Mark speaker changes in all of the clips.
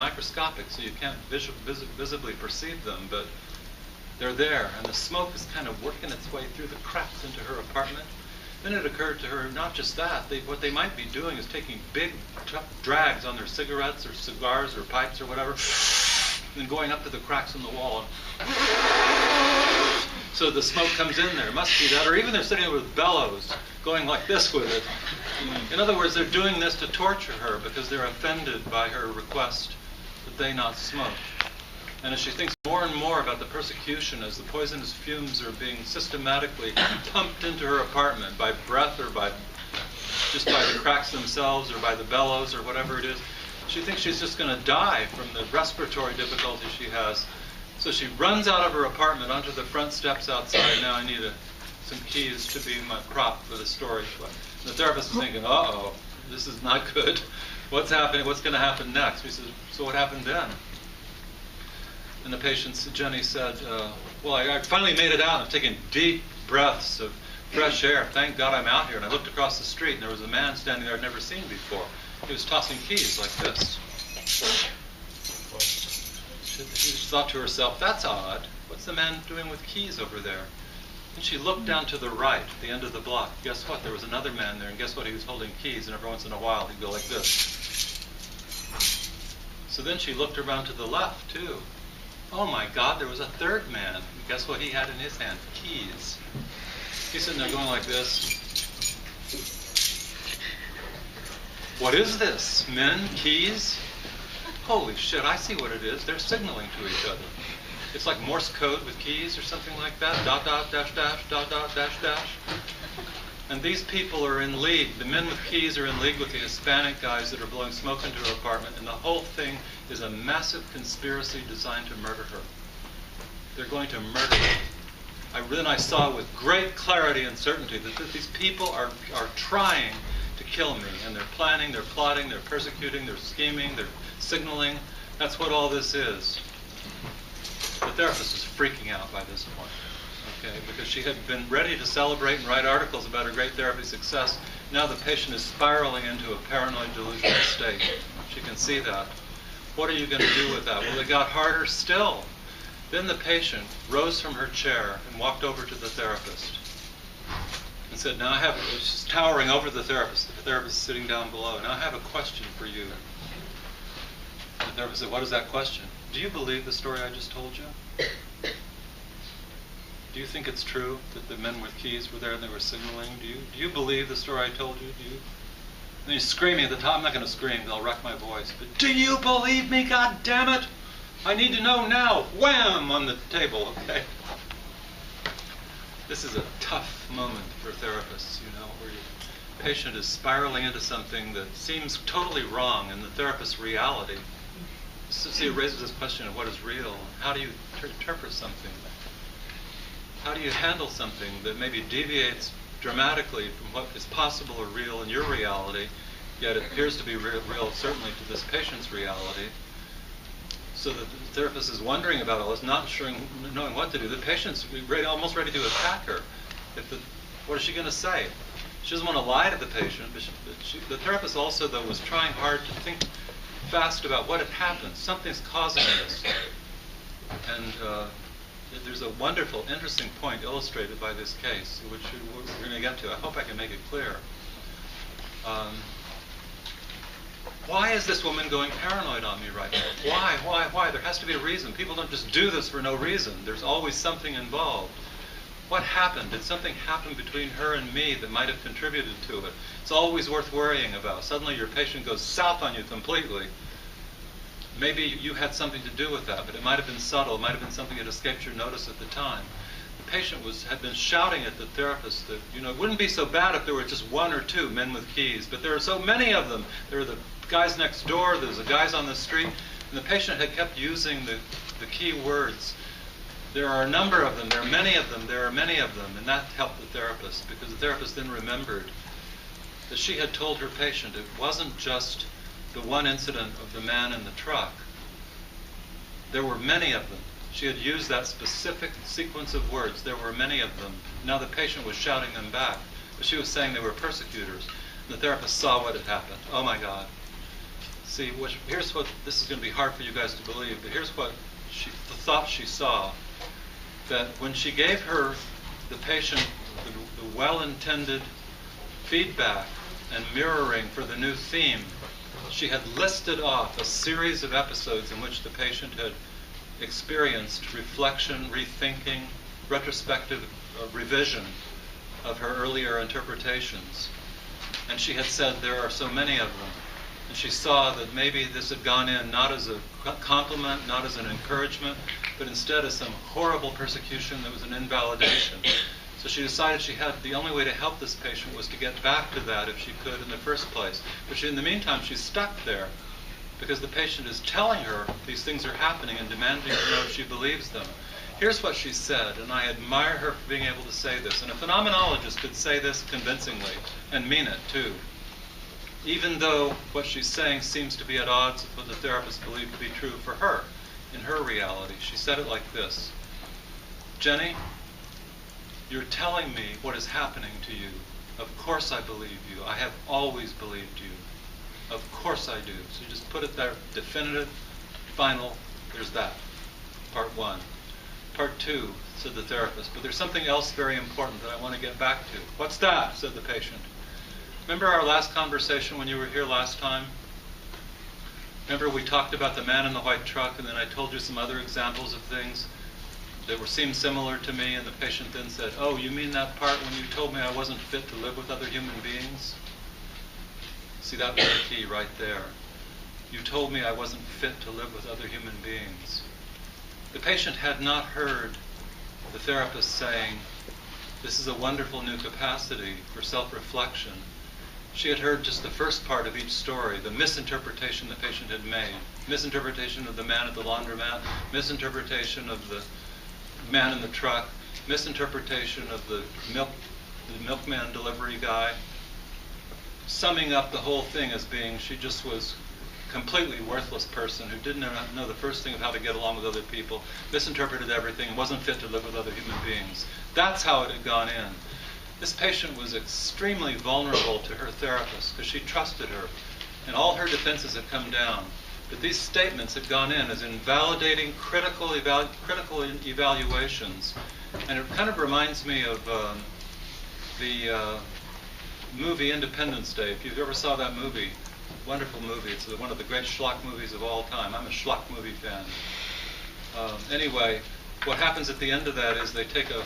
Speaker 1: microscopic, so you can't visibly perceive them, but they're there, and the smoke is kind of working its way through the cracks into her apartment. Then it occurred to her, not just that, what they might be doing is taking big drags on their cigarettes or cigars or pipes or whatever, and going up to the cracks in the wall. So the smoke comes in there. It must be that. Or even they're sitting there with bellows, going like this with it. In other words, they're doing this to torture her because they're offended by her request that they not smoke. And as she thinks more and more about the persecution, as the poisonous fumes are being systematically pumped into her apartment by breath or just by the cracks themselves or by the bellows or whatever it is, she thinks she's just going to die from the respiratory difficulty she has. So she runs out of her apartment onto the front steps outside. Now I need some keys to be my prop for the story. The therapist is thinking, uh-oh, this is not good. What's happening? What's going to happen next? He says, so what happened then? And the patient, Jenny, said, well, I finally made it out. I'm taking deep breaths of fresh air. Thank God I'm out here. And I looked across the street, and there was a man standing there I'd never seen before. He was tossing keys like this. She thought to herself, that's odd. What's the man doing with keys over there? And she looked down to the right, at the end of the block. Guess what? There was another man there, and guess what? He was holding keys, and every once in a while he'd go like this. So then she looked around to the left, too. Oh my God, there was a third man. And guess what he had in his hand? Keys. He's sitting there going like this. What is this? Men? Keys? Holy shit, I see what it is. They're signaling to each other. It's like Morse code with keys or something like that. Dot, dot, dash, dash, dot, dot, dash, dash. And these people are in league. The men with keys are in league with the Hispanic guys that are blowing smoke into her apartment. And the whole thing is a massive conspiracy designed to murder her. They're going to murder her. Then I saw with great clarity and certainty that these people are trying to kill me. And they're planning, they're plotting, they're persecuting, they're scheming, they're signaling. That's what all this is. The therapist is freaking out by this point, okay, because she had been ready to celebrate and write articles about her great therapy success. Now the patient is spiraling into a paranoid delusional state. She can see that. What are you going to do with that? Well, it got harder still. Then the patient rose from her chair and walked over to the therapist and said, now I have, she's towering over the therapist. The therapist is sitting down below. Now I have a question for you. The therapist said, what is that question? Do you believe the story I just told you? Do you think it's true that the men with keys were there and they were signaling? Do you believe the story I told you? Do you? And he's screaming at the top. I'm not going to scream. They'll wreck my voice. But do you believe me? God damn it! I need to know now. Wham! On the table. Okay. This is a tough moment for therapists, you know, where your patient is spiraling into something that seems totally wrong in the therapist's reality. So it raises this question of what is real. How do you interpret something? How do you handle something that maybe deviates dramatically from what is possible or real in your reality, yet it appears to be real certainly to this patient's reality? So the therapist is wondering about all this, not knowing what to do. The patient's almost ready to attack her. What is she going to say? She doesn't want to lie to the patient, but the therapist also, though, was trying hard to think fast about what had happened. Something's causing this. And there's a wonderful, interesting point illustrated by this case, which we're going to get to. I hope I can make it clear. Why is this woman going paranoid on me right now? Why? There has to be a reason. People don't just do this for no reason. There's always something involved. What happened? Did something happen between her and me that might have contributed to it? It's always worth worrying about. Suddenly your patient goes south on you completely. Maybe you had something to do with that, but it might have been subtle. It might have been something that escaped your notice at the time. The patient had been shouting at the therapist that, you know, it wouldn't be so bad if there were just one or two men with keys, but there are so many of them. There are the guys next door, there's the guys on the street, and the patient had kept using the key words. There are a number of them, there are many of them, there are many of them, and that helped the therapist, because the therapist then remembered that she had told her patient it wasn't just the one incident of the man in the truck. There were many of them. She had used that specific sequence of words. There were many of them. Now the patient was shouting them back, but she was saying they were persecutors. And the therapist saw what had happened. Oh my God. See, here's what, this is going to be hard for you guys to believe, but here's what the thought she saw, that when she gave the patient, the well-intended feedback and mirroring for the new theme, she had listed off a series of episodes in which the patient had experienced reflection, rethinking, retrospective revision of her earlier interpretations. And she had said there are so many of them. And she saw that maybe this had gone in not as a compliment, not as an encouragement, but instead as some horrible persecution that was an invalidation. So she decided the only way to help this patient was to get back to that if she could in the first place. But in the meantime, she's stuck there because the patient is telling her these things are happening and demanding to know if she believes them. Here's what she said, and I admire her for being able to say this. And a phenomenologist could say this convincingly and mean it too, even though what she's saying seems to be at odds with what the therapist believed to be true for her in her reality. She said it like this: Jenny, you're telling me what is happening to you. Of course I believe you. I have always believed you. Of course I do. So you just put it there, definitive, final, there's that. Part one. Part two, said the therapist, but there's something else very important that I want to get back to. What's that? Said the patient. Remember our last conversation when you were here last time? Remember we talked about the man in the white truck, and then I told you some other examples of things that seemed similar to me, and the patient then said, oh, you mean that part when you told me I wasn't fit to live with other human beings? See, that was the key right there. You told me I wasn't fit to live with other human beings. The patient had not heard the therapist saying, this is a wonderful new capacity for self-reflection. She had heard just the first part of each story, the misinterpretation the patient had made. Misinterpretation of the man at the laundromat, misinterpretation of the man in the truck, misinterpretation of the milkman delivery guy, summing up the whole thing as being she just was a completely worthless person who didn't know the first thing of how to get along with other people, misinterpreted everything, and wasn't fit to live with other human beings. That's how it had gone in. This patient was extremely vulnerable to her therapist because she trusted her, and all her defenses had come down. But these statements had gone in as invalidating critical evaluations. And it kind of reminds me of the movie Independence Day. If you ever saw that movie, wonderful movie. It's one of the great schlock movies of all time. I'm a schlock movie fan. Anyway, what happens at the end of that is they take a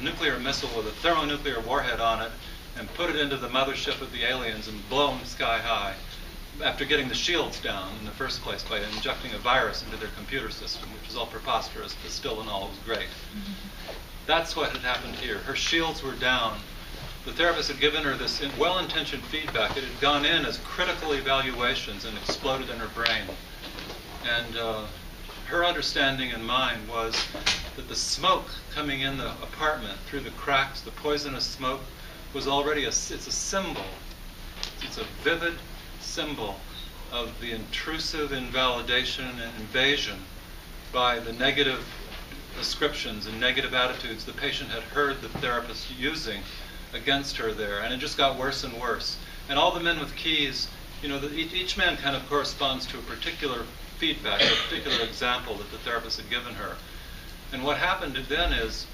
Speaker 1: nuclear missile with a thermonuclear warhead on it and put it into the mothership of the aliens and blow them sky high, after getting the shields down in the first place by injecting a virus into their computer system, which is all preposterous, but still in all it was great. That's what had happened here. Her shields were down. The therapist had given her this well-intentioned feedback. It had gone in as critical evaluations and exploded in her brain. And her understanding and mine was that the smoke coming in the apartment through the cracks, the poisonous smoke, was already it's a symbol. It's a vivid symbol of the intrusive invalidation and invasion by the negative ascriptions and negative attitudes the patient had heard the therapist using against her there. And it just got worse and worse. And all the men with keys, you know, each man kind of corresponds to a particular feedback, a particular example that the therapist had given her. And what happened then is,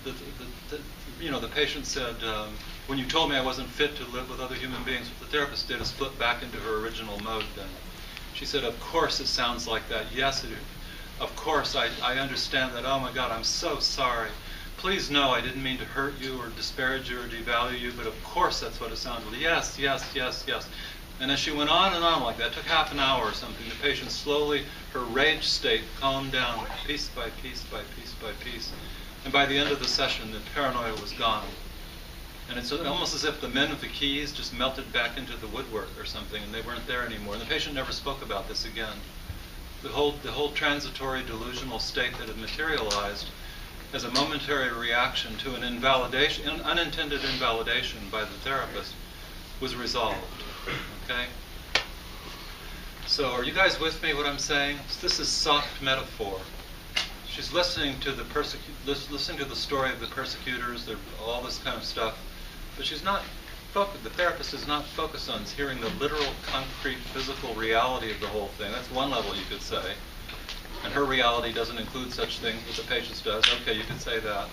Speaker 1: the patient said, when you told me I wasn't fit to live with other human beings, what the therapist did is flip back into her original mode then. She said, of course it sounds like that. Yes, of course, I understand that. Oh my God, I'm so sorry. Please know I didn't mean to hurt you or disparage you or devalue you, but of course that's what it sounded like. Yes, yes, yes, yes. And as she went on and on like that, it took half an hour or something, the patient slowly, her rage state calmed down piece by piece by piece by piece. And by the end of the session, the paranoia was gone. And it's almost as if the men with the keys just melted back into the woodwork or something, and they weren't there anymore. And the patient never spoke about this again. The whole transitory delusional state that had materialized as a momentary reaction to an invalidation, unintended invalidation by the therapist, was resolved. Okay? So are you guys with me what I'm saying? This is soft metaphor. She's listening to listening to the story of the persecutors, all this kind of stuff, but she's not the therapist is not focused on hearing the literal, concrete, physical reality of the whole thing. That's one level you could say. And her reality doesn't include such things, but the patient's does. Okay, you could say that.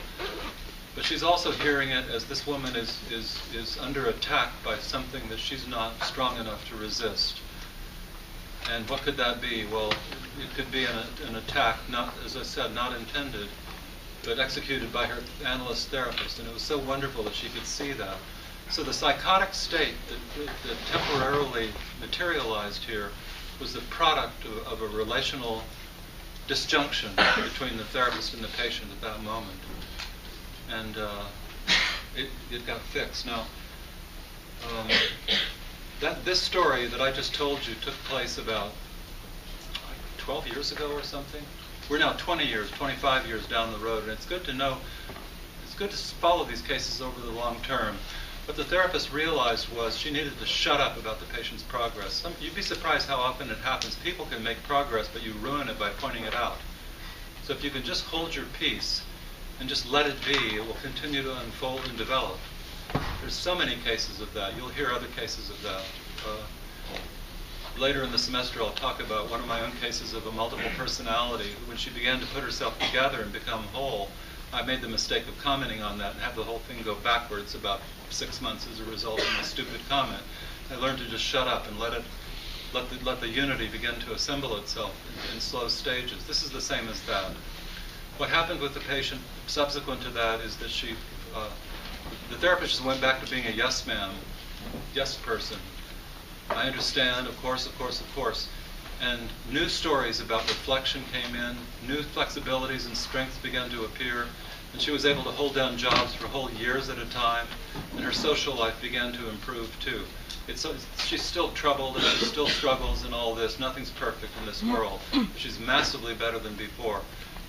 Speaker 1: But she's also hearing it as this woman is under attack by something that she's not strong enough to resist. And what could that be? Well, it could be an attack, not, as I said, not intended, but executed by her analyst therapist. And it was so wonderful that she could see that. So the psychotic state that temporarily materialized here was the product of a relational disjunction between the therapist and the patient at that moment. And it got fixed. Now, this story that I just told you took place about 12 years ago or something. We're now 20 years, 25 years down the road, and it's good to know, it's good to follow these cases over the long term. What the therapist realized was she needed to shut up about the patient's progress. You'd be surprised how often it happens. People can make progress, but you ruin it by pointing it out. So if you can just hold your peace and just let it be, it will continue to unfold and develop. There's so many cases of that. You'll hear other cases of that. Later in the semester, I'll talk about one of my own cases of a multiple personality. When she began to put herself together and become whole, I made the mistake of commenting on that and have the whole thing go backwards about 6 months as a result of my stupid comment. I learned to just shut up and let the unity begin to assemble itself in slow stages. This is the same as that. What happened with the patient subsequent to that is that the therapist just went back to being a yes man, yes person. I understand, of course, of course, of course. And new stories about reflection came in, new flexibilities and strengths began to appear, and she was able to hold down jobs for whole years at a time, and her social life began to improve too. She's still troubled and she still struggles in all this. Nothing's perfect in this world. She's massively better than before.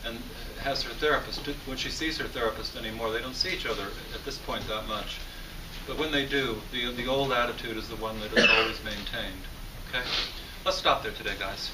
Speaker 1: And has her therapist. When she sees her therapist anymore, they don't see each other at this point that much. But when they do, the old attitude is the one that is always maintained. Okay? Let's stop there today, guys.